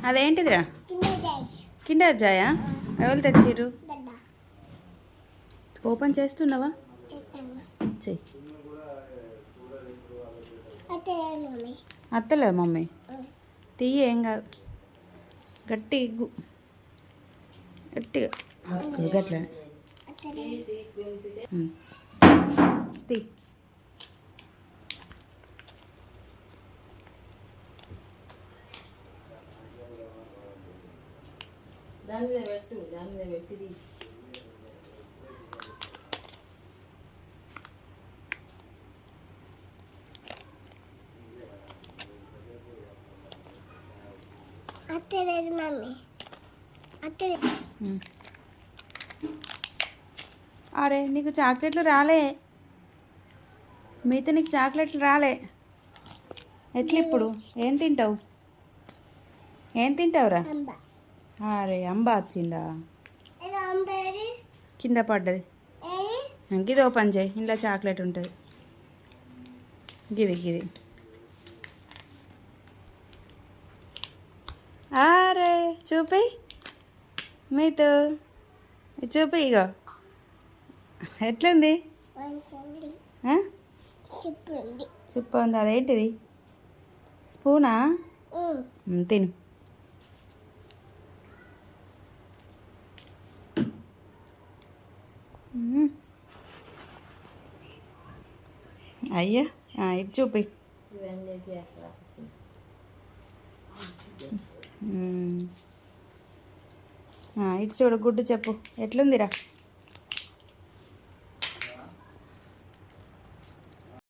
అదేంటిదిరా? Kinder జాయా? ఎవరు తెచ్చిర్రు? Open చేస్తున్నావా? చెయ్యి. అత్తలే మమ్మీ, తీయి, ఏం కాదు. గట్టి గట్టిగా గట్లనే తీ. దాని మీద పెట్టు, దాని మీద పెట్టి అత్తలేదు మమ్మీ, అత్తలేదు. అరే నీకు చాక్లెట్లు రాలే, మీతో నీకు చాక్లెట్లు రాలే. ఎట్లా ఇప్పుడు? ఏం తింటావు? ఏం తింటావురా? అరే అంబ వచ్చిందా? కింద పడ్డది. గిది ఓపెన్ చేయి, ఇంట్లో చాక్లెట్ ఉంటుంది. గిది అరే చూపి, మీతో చూపి. ఇగో ఎట్లుంది? చిప్ప ఉంది. అదేంటిది? స్పూనా? తిను. అయ్యా ఇటు చూపి. ఇటు చూడు, గుడ్డు చెప్పు ఎట్లుందిరా?